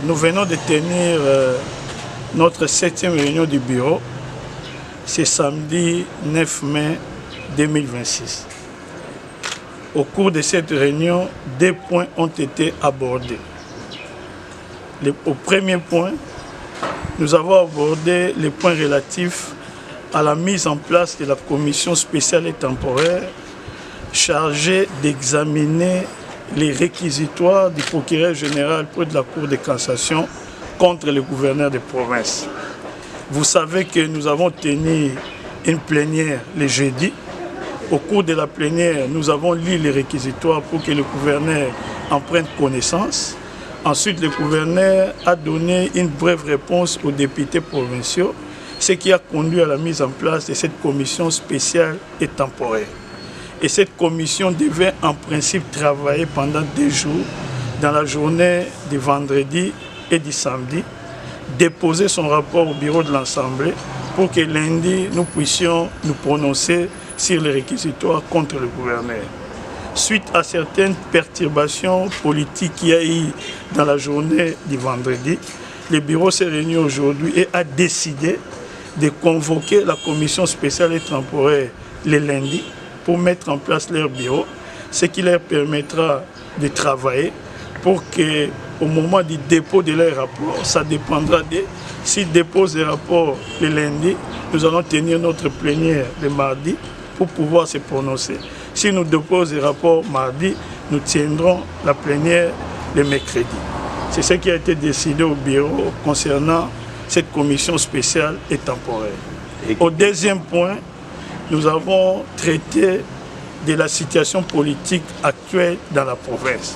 Nous venons de tenir notre 7e réunion du bureau. C'est samedi 9 mai 2026. Au cours de cette réunion, 2 points ont été abordés. Au premier point, nous avons abordé les points relatifs à la mise en place de la commission spéciale et temporaire chargée d'examiner les réquisitoires du procureur général près de la Cour de cassation contre le gouverneur de province. Vous savez que nous avons tenu une plénière le jeudi. Au cours de la plénière, nous avons lu les réquisitoires pour que le gouverneur en prenne connaissance. Ensuite, le gouverneur a donné une brève réponse aux députés provinciaux, ce qui a conduit à la mise en place de cette commission spéciale et temporaire. Et cette commission devait en principe travailler pendant 2 jours, dans la journée du vendredi et du samedi, déposer son rapport au bureau de l'Assemblée pour que lundi, nous puissions nous prononcer sur les réquisitoires contre le gouverneur. Suite à certaines perturbations politiques qu'il y a eu dans la journée du vendredi, le bureau s'est réuni aujourd'hui et a décidé de convoquer la commission spéciale et temporaire le lundi pour mettre en place leur bureau, ce qui leur permettra de travailler pour qu'au moment du dépôt de leur rapport, ça dépendra de s'ils déposent les rapports le lundi, nous allons tenir notre plénière le mardi pour pouvoir se prononcer. Si nous déposons les rapports mardi, nous tiendrons la plénière le mercredi. C'est ce qui a été décidé au bureau concernant cette commission spéciale et temporaire. Au deuxième point, nous avons traité de la situation politique actuelle dans la province.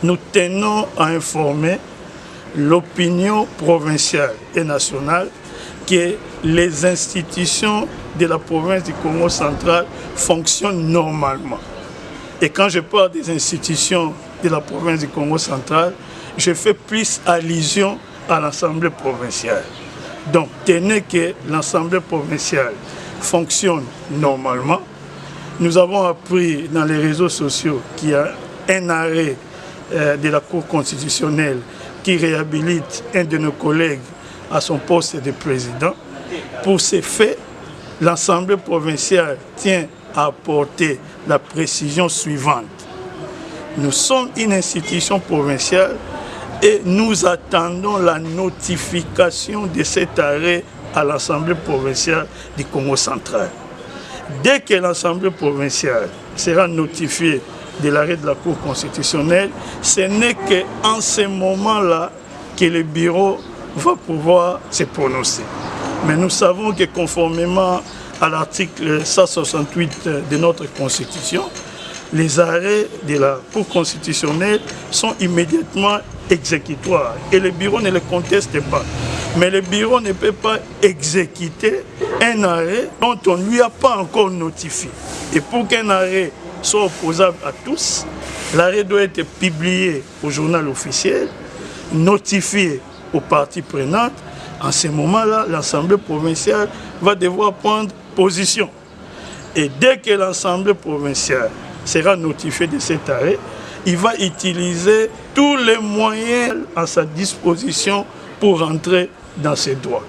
Nous tenons à informer l'opinion provinciale et nationale que les institutions de la province du Congo central fonctionnent normalement. Et quand je parle des institutions de la province du Congo central, je fais plus allusion à l'Assemblée provinciale. Donc, tenez que l'Assemblée provinciale fonctionne normalement. Nous avons appris dans les réseaux sociaux qu'il y a un arrêt de la Cour constitutionnelle qui réhabilite un de nos collègues à son poste de président. Pour ces faits, l'Assemblée provinciale tient à apporter la précision suivante. Nous sommes une institution provinciale et nous attendons la notification de cet arrêt à l'Assemblée provinciale du Congo central. Dès que l'Assemblée provinciale sera notifiée de l'arrêt de la Cour constitutionnelle, ce n'est qu'en ce moment-là que le bureau va pouvoir se prononcer. Mais nous savons que conformément à l'article 168 de notre Constitution, les arrêts de la Cour constitutionnelle sont immédiatement exécutoires et le bureau ne les conteste pas. Mais le bureau ne peut pas exécuter un arrêt dont on ne lui a pas encore notifié. Et pour qu'un arrêt soit opposable à tous, l'arrêt doit être publié au journal officiel, notifié aux parties prenantes. En ce moment-là, l'Assemblée provinciale va devoir prendre position. Et dès que l'Assemblée provinciale sera notifiée de cet arrêt, il va utiliser tous les moyens à sa disposition pour entrer dans ses droits.